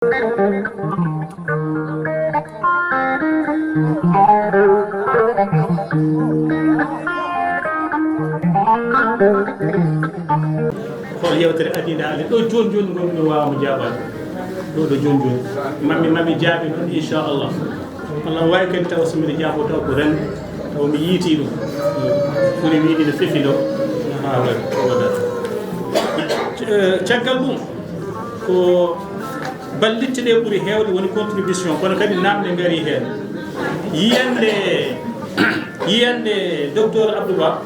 ko yewtere adina ale ɗo joni joni gonmi wawamo jaɓade ɗo joni joni mami jaaɓi ɗon inchallah Allah wawi kadi taw somiɗo jaabo taw ko rende taw mi yiiti ɗum ɓuri wiide no fefi ɗo ha waɗat caggal ɗum ko ballitte ɗe ɓuuri hewde woni contribution kono kadi namde gaari hen yiyande docteur Abdou Ba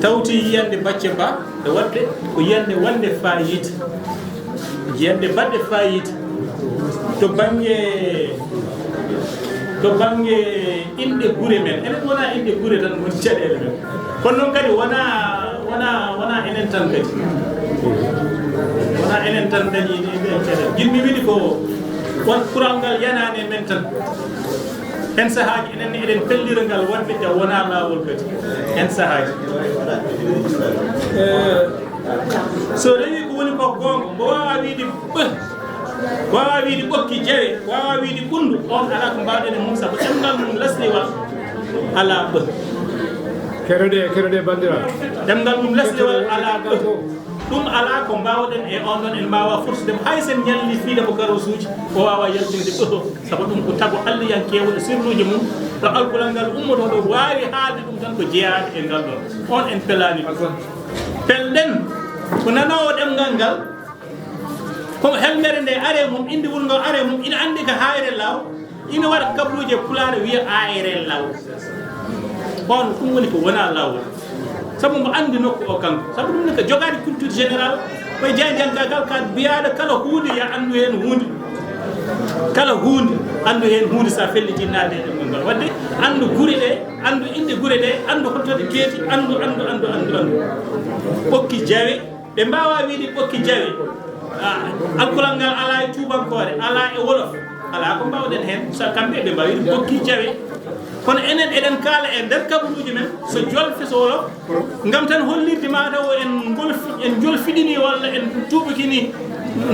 tawti yiyande Bacce Ba e wadde ko yiyande wande fayida yiyande badde fayida to banggue inde guure men enen wona inde guure tan woni caɗele men kono noon kadi wona enen tan kadi wona enen tan dañi caɗele jinmi wiɗi ko won kural ngal yanani men tan hen sahaji enen eɗen pellira ngal wonɓe te wona laawol kadi hen sahaji so rewi ko woni ko gonga mbo wawa wiide wawa wiide ɓokki jawe wawa wiide ɓundu on ala ko mbawɗen e mum saabu ɗemgal mum lasliwal ala ɓe keroɗe bandiraɓe ɗemgal mum lasliwal ala ɓe ɗum ala ko mbawɗen e on ɗon en mbawa fortude hay sen ñalli fiide ko garosuji o wawa yaltinde ɓeto saabu ɗum ko tago allayankewo e sirluji mum ɗo alkulal ngal ummoto ɗo wawi haalde ɗum tan ko jeeyade e ngal ɗon on en pelani pelɗen ko nanowo ɗemgal ngal komo helmere nde are mum inde wuro ngo are mum ina andi ko hayre law ina waɗa kabluje pulaar wiya ayre law on ɗum woni ko wona lawol sabu mo andi nokku o kanko sabu ɗum ne ko jogade culture général koye janjankagal ka biyaɗo kala hunde ya andu hen hunde kala hunde andu hen hunde sa fellitinnade e ɗemgal ngal wadde andu guure ɗe andu inde guure ɗe andu hottode keeti andu ɓokki jawe ɓe mbawa wiide ɓokki jawe alkulal ngal ala e tubankore ala e wolof ala ko mbawɗen hen so kamɓe ɓe mbawi ɓokki jawe kono enen eɗen kaala e nder kabaruji men so jolfe so wolof ngam tan hollirde mataw en jolfiɗini walla en tuɓakini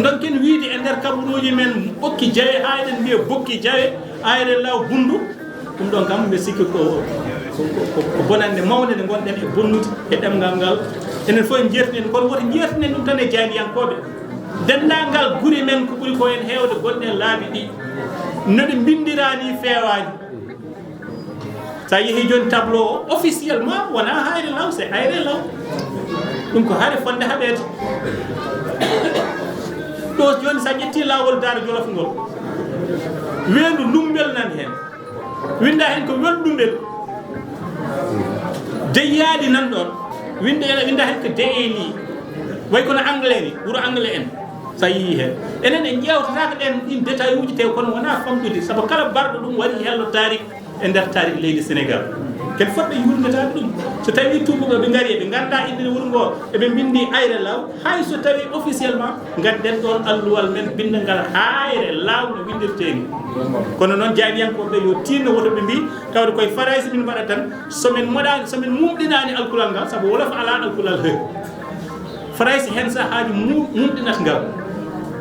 donken wiide e nder kabaruji men ɓokki jawe ha eɗen mbiya bokki jawe ayre law bundu ɗum ɗon kam mbe sikki ko bonande mawde nde gonɗen e bonnude e ɗemgal ngal enen fof en jertinen kono woto jertinen ɗum tan e janiyankoɓe dendagal guri men ko ɓuuri ko en hewde gonɗen laabi ɗi noɗe bindirani fewani sa yeehi joni tableau o officiellement wona hayre law c'est hayre law ɗum ko haare fonde haɓede ɗo joni sa ƴetti lawol Daara Jolof ngol wendu lumbel nan hen winda hen ko welɗumel deyyadi nan ɗon winda hen ko deeli way kono anglais ni wuro anglais en sa yii hen enen en ƴewtatako ɗen ɗin détail uji te kono wona famɗude saabu kala barɗo ɗum waɗi hello tarik e nder tarik leydi Sénégal ken fotɓe yurnetade ɗum so tawi tubaɓe ɓe gaari ɓe ganda inde wuro ngo eɓe bindi ayre law hay so tawi officiellement gadden ɗon alluwal men binda ngal hayre law no windirteni kono noon jamiyankoɓe yo tinno woto ɓe mbi tawde koye faraysi min mbaɗa tan somin mumɗinani alkulal ngal saabu wolof ala alkulal he faraysi hen sahaji mumɗinata ngal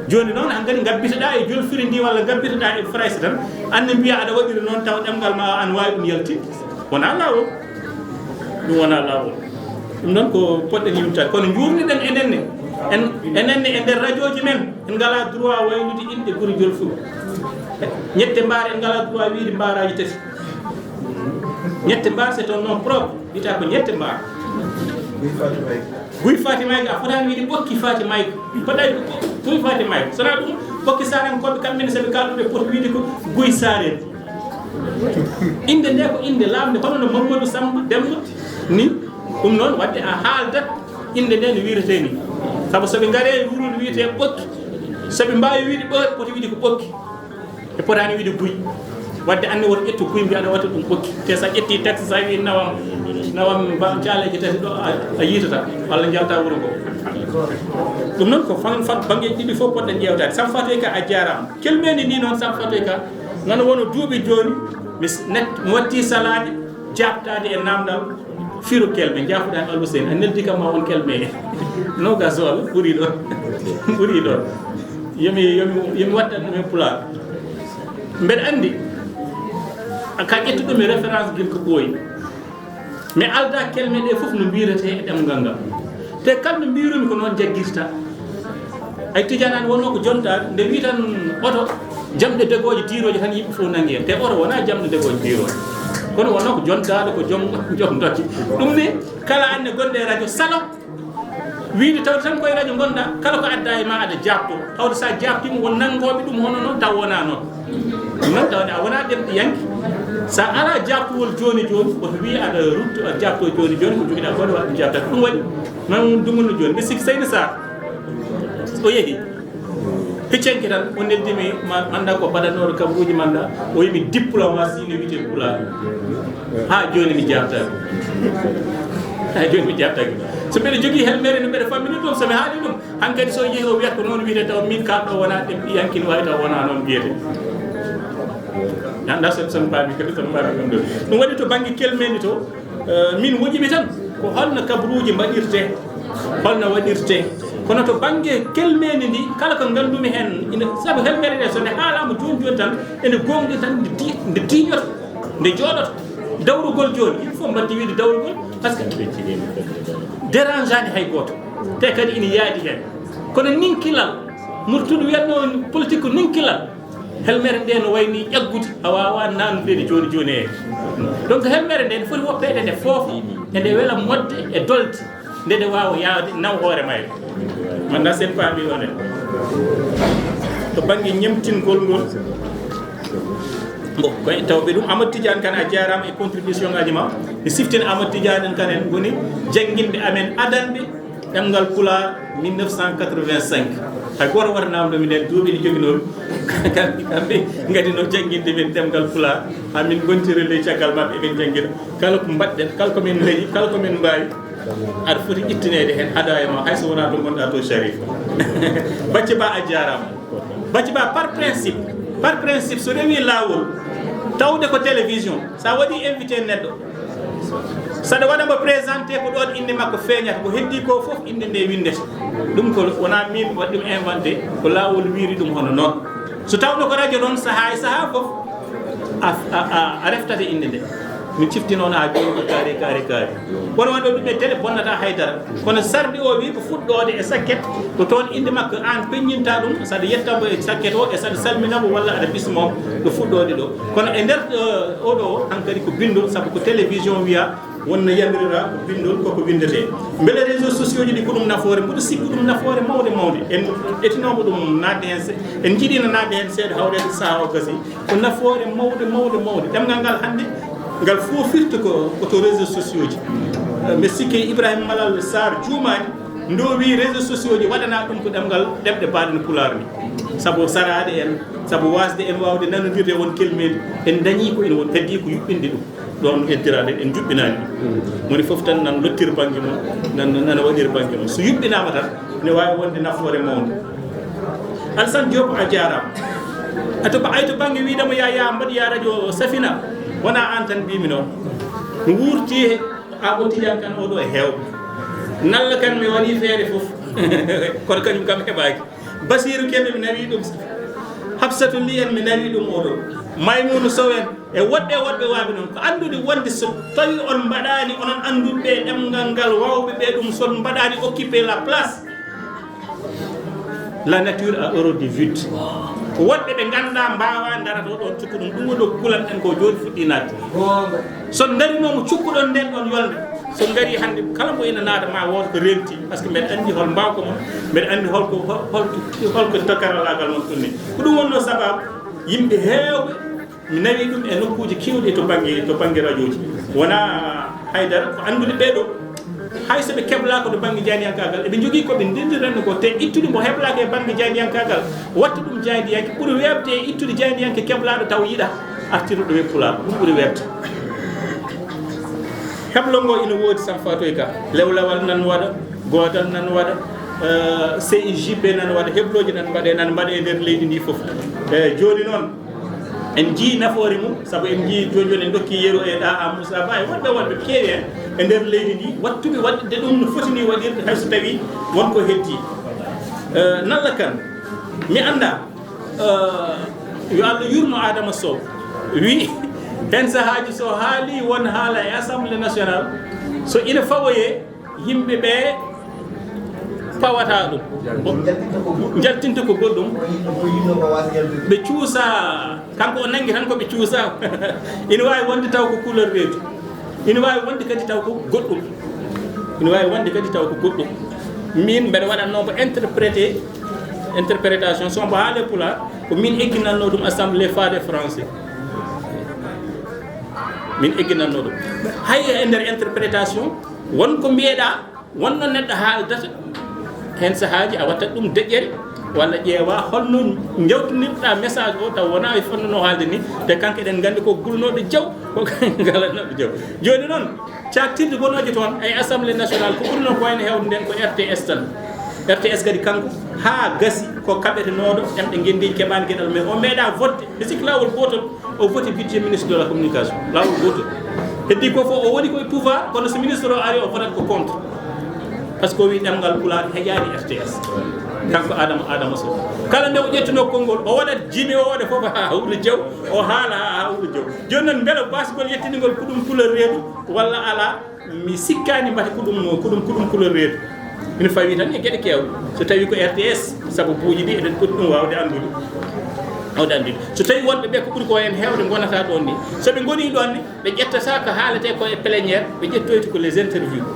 joni noon hankkadi gabbitoɗa e jolfiri ndi walla gabbitoɗa e faraysi tan anne mbiya aɗa waɗiri noon taw ɗemgal ma an wawi ɗum yaltinde wona lawol ɗum wona lawol ɗum noon ko poɗɗen yimtade kono jurniɗen enenne e nder radio ji men en ngala droit waylude inde ɓuuri jolfuɓe ñette mbaar en ngala droit wiide mbaraji tati ñette mbaar c'est un nom propre wiyata ko ñette mbaar Guy Fatimayka a fotani wiide ɓokki Fatimayka poɗɗani Guy Fatimayka sona ɗum ɓokki sarankoɓe kamɓene sooɓe kalɗuɓe poti wiide ko Guy Saren inde nde ko inde lamde hono no Mamadou Samba Demba ni ɗum noon wadde a haaldat inde nde no wirete ni saabu soɓe gaare wurude wiyete ɓokki soɓe mbawi wiide ɓoy poti wiide ko ɓokki e potani wiide Guy wadde anne woto ƴettu Guy mbiyaɗa watta ɗum ɓokki te sa ƴetti taxe sa wi nawam caaleji tati ɗo a yiitata walla jalta wuuro ngo ɗum noon ko fat banggue ɗiɗi fof poɗɗen ƴewtade Samba Fatoy Ka a jarama kelmeni ni noon Samba Fatoy Ka ngana wono duuɓi joni mi watti salade jabtade e namdal firu kelme jafuɗani Alhussein a neldi kam ma won kelme no gasol ɓuuri ɗon yomi waddan ɗumen pulaar mbeɗa anndi ka ƴettuɗomi référence gil ko ɓooyi mais alda kelme ɗe fof no mbirete e ɗemgal ngal te kala no mbirumi ko noon jaggirta ay tijanani wonno ko jontade nde wi tan oto jamɗe degoje tiroje tan yimɓe fof nangi hen te oto wona jamɗe degoje tiroje kono wonno ko jontade ko joom dokki ɗum ni kala anne gonɗe radio salon wiide tawde tan koye radio gonɗa kala ko adda e ma aɗa jabto tawde sa jabtima won nangoɓe ɗum hono noon taw wona noon ɗum noon tawde a wona ɗemɗo yanki sa ala jabtowol joni woto wi aɗa rutto a jabto joni ko joguiɗa koɗe waɗa ɗum jabtata ɗum waɗi non dumunno joni ɓe sikki sayni sa o yeehi hiccenke tan o neldimi manda ko baɗannoɗo kabaruji manda o yimi diplomatie no wiyete pulaar ha joni mi jabtaki so mbeɗa jogui helmere no mbeɗa fammini ɗum somi haali ɗum hankkadi so yeehi o wiyata ko noon wiyete taw min kalɗo wona ɗemɗi yankin wawi taw wona noon wiyete anda son paami kadi son paami ɗum ɗo ɗum waɗi to banggue kelmeni to min woƴimi tan ko holno kabaruji mbaɗirte holno waɗirte kono to banggue kelmeni ndi kala ko gandumi hen saabu helmere ɗe so nde haalama joni tan ene gonɗi tan nde tiñoto nde jooɗoto dawrugol joni il faut mbaddi wiide dawrugol par ce que dérangeani hay goto te kadi ina yaadi hen kono ninkilal murtuɗo wiyatno politique ko ninkilal helmere nde no wayni ƴaggude a wawa nanude joni e donc helmere nde ne foti woppede nde foof e nde weela modde e dolde nde nde wawa yawde naw hoore mayde manda sen paami onen to banggue ñemtingol ngol bon koye tawɓe ɗum Amadou Tidiane kane a jarama e contribution ngaji ma mi siftina Amadou Tidiane en kanen woni jangguinɓe amen adanɓe ɗemgal pulaar 1985 hay goto wata namdomi nden duuɓi ɗi joginomi kamɓe gadino jangguinde men ɗemgal pulaar ha min gontiri ley caggal mabɓe eɓen jangguina kala ko mbaɗɗen kala komin leeñi kala komin mbawi aɗa foti ittinede hen haada e ma hayso wona to gonɗa to sharif bacce ba a jarama bacce ba par principe so rewi laawol tawde ko télévision sa waɗi invité neɗɗo saɗa waɗamo présenté ko ɗon inde makko feeñata ko heddi ko foof inde nde windete ɗum ko wona min waɗi ɗum inventé ko laawol wiiri ɗum hono noon so tawno ko radio noon saaha e saaha foof a reftate inde nde min cifti noon ha joni ko kaari wono wonɗo ɗum e télé bonnata haydara kono sardi o wi ko fuɗɗode e sakket ko toon inde makko an peññinta ɗum saɗa yettamo e sakket o e saɗa salminamo walla aɗa bismom ko fuɗɗode ɗo kono e nder oɗo hankkadi ko bindol saabu ko télévision wiya wonno yamirira ko bindol koko windete beele réseaux sociaux ji ɗi ko ɗum nafoore mboɗo sikku ɗum nafoore mawde en etinomo ɗum nadde hen en jiiɗino nadde hen seeɗa hawrede saha o gasi ko nafoore mawde ɗemgal ngal hannde ngal foofirta ko to réseaux sociaux ji mbe sikki Ibrahima Malal Sarr juumani ndowi réseaux sociaux ji waɗana ɗum ko ɗemgal ɗemɗe mbaɗen pulaar ni saabu sarade en saabu wasde en wawde nanodirde won kelmedi en dañi ko ene won heddi ko yuɓɓinde ɗum ɗon eddirade en juɓɓinani ɗum woni foof tan nan lottir banggue mum nana waɗir banggue mum so yuɓɓinama tan ne wawi wonde nafoore mawde Alassane Diop a jarama ato banggue wiidemo ya mbaɗoya radio Safina wona an tan mbimi noon mi wurti Amadou Tidiane kane oɗo e hewɓe nalla kan mi waɗi feere foof kono kañum kam heɓaki Basiru Kebe mi nawi ɗum Hafsatou Li en mi nawi ɗum oɗo Maymoudou Sow en e woɗɗe waɓe noon ko andude wonde so tawi on mbaɗani onon anduɓe ɗemgal ngal wawɓe ɓe ɗum son mbaɗani occupé la place la nature a horreur du vide ko woɗɓe ɓe ganduɗa mbawa darata ɗon cukku ɗum woni ɗo kulanɗen ko joni fuɗɗi nadde so darinomo cukkuɗon nden ɗon yolde so gari hande kala mo ina naata ma woto ko renti par ce que mbeɗa andi hol mbawka mon mbeɗa andi holko takaralagal mon ɗum ni ko ɗum wonno sababu yimɓe heewɓe mi nawi ɗum e nokkuji kewɗi to banggue radio ji wona haydara ko andude ɓeɗo hay soɓe keblaka to banggue janiyankagal eɓe jogui koɓe ndendiranno ko te ittude mo heblaka e banggue janiyankagal watta ɗum janiyanke ɓuuri webde e ittude janiyanke keblaɗo taw yiiɗa artiruɗo e pulaar ɗum ɓuuri webde heblol ngo ina woodi sam fatoy ka lewlawal nan waɗa godal nan waɗa CIJP nan waɗa hebloji nan mbaɗe nder leydi ndi foof joni noon en jii nafoore mum saabu en jii joni en dokki yeru e ɗa a Moussa Ba e woɗɓe keewi hen e nder leydi ndi wattuɓe waɗde ɗum no fotini waɗirde hayso tawi wonko heddi nalla kan mi anda yo Allah yurmo Adama Sow wi hen sahaji so haali won haala e assemblée nationale so ina fawoye yimɓe ɓe pawata ɗum jaltinta ko goɗɗum ɓe cuusa kanko o nangi tan koɓe cuusa ina wawi wonde taw ko couleur reedu ina wawi wonde kadi taw ko goɗɗum ina wawi wonde kadi taw ko goɗɗum min mbeɗa waɗatnomo interprétation so mbo haale pulaar ko min egginanno ɗum assemblée faade français min egginanno ɗum hay e nder interprétation wonko mbiyeɗa wonno neɗɗo haaldata hen sahaji a wattat ɗum deƴƴere walla ƴeewa holno jawtinirɗa message o taw wona e fonnono haalde ni te kanko eɗen gandi ko gulnoɗo jaw ko galannoɗo jaw joni noon caktirde gonoje toon e assemblée nationale ko ɓurno ko wayno hewde nden ko RTS tan RTS kadi kanko ha gasi ko kaɓetenoɗo ɗemɗe guendiji keɓani gueɗal mais o meeɗa votte mi sikki lawol gotol o voté budget ministre de la communication lawol gotol heddi ko fof o woni koye pouvoir kono so ministre o ari o votat ko contre par ce que o wi ɗemgal pulaar heƴani RTS kanko Adama Sow kala nde o ƴettuno konngol o waɗat jimi o waɗa fof ha hawru jaw o haala ha hawru jaw joni noon beele basgol yettinigol ko ɗum couleur reedu walla ala mi sikkani mbate ko ɗum couleur reedu ina fawi tan e gueɗe kewɗe so tawi ko RTS sababuji ɗi eɗen poti ɗum wawde andude so tawi wonɓe ɓe ko ɓuuri ko hen hewde gonata ɗon ni soɓe goni ɗon ni ɓe ƴettata ko haalete ko e pléniére ɓe ƴettoyti ko les interviews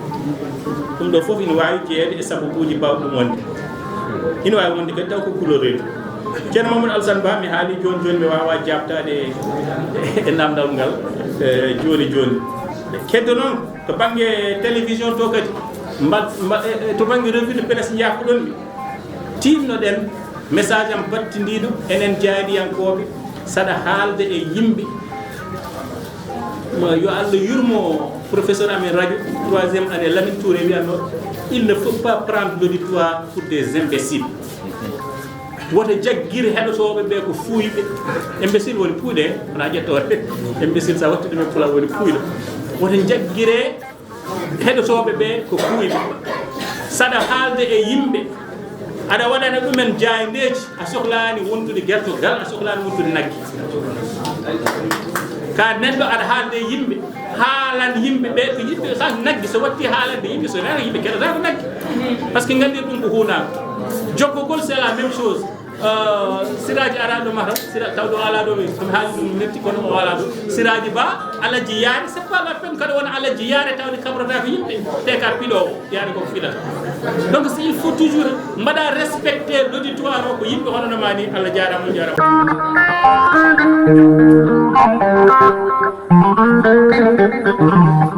ɗum ɗo fof ina wawi jeeyede e sababuji mbawɗi ɗum wonde ina wawi wonde kadi taw ko couleur reedu ceerno Mamadou Alassane Ba mi haali joni mi wawa jabtade e namdal ngal joni keddo noon to banggue télévision to kadi to banggue revue de presse jaafuɗon mi tinnoɗen message am battidiɗo enen jaadiyankoɓe saɗa haalde e yimɓe yo Allah yurmo professeur amen radio 3e année Lamine Touré wiyanno il ne faut pas prendre l'auditoire pour des imbéciles woto jagguir heɗotoɓe ɓe ko fuuyɓe imbécile woni puuɗe wona ƴettode imbécile sa watti ɗumen pulaar woni puyɗo woto jagguire heɗotoɓe ɓe ko fuuyɓe saɗa haalde e yimɓe aɗa waɗana ɗumen jayndeji a sohlani wontude guertogal a sohlani wontude naggue ka neɗɗo aɗa haalde e yimɓe haalan yimɓe ɓe ko yimɓe sa naggue so watti haalande yimɓe so nana yimɓe keɗata ko naggue par ce que gandir ɗum ko hunaka jokkogol c'est la même chose siraji araɗo matam tawɗo ala ɗo somi haali ɗum netti kono o ala ɗo siraji ba alaji yaade c'est pas la peine kada wona alaji yaade tawde kabrata ko yimɓe te ka piɗowo yaade koko fiɗata donc il faut toujours mbaɗa respecter l'auditoire o ko yimɓe hononoma ni Allah jarama jarama